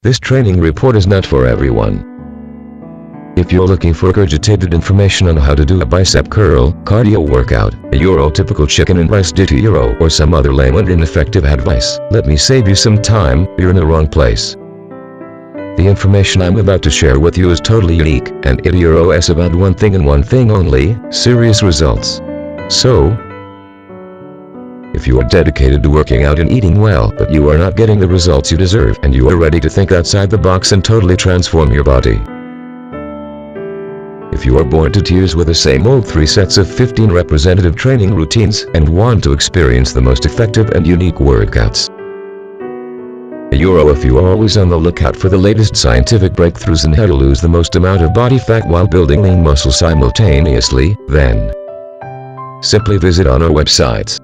This training report is not for everyone. If you're looking for regurgitated information on how to do a bicep curl, cardio workout, a Eurotypical chicken and rice ditty or some other lame and ineffective advice, let me save you some time, you're in the wrong place. The information I'm about to share with you is totally unique, and it is about one thing and one thing only, serious results. So, if you are dedicated to working out and eating well, but you are not getting the results you deserve, and you are ready to think outside the box and totally transform your body. If you are bored to tears with the same old 3 sets of 15 representative training routines, and want to experience the most effective and unique workouts. If you are always on the lookout for the latest scientific breakthroughs in how to lose the most amount of body fat while building lean muscle simultaneously, then simply visit on our websites.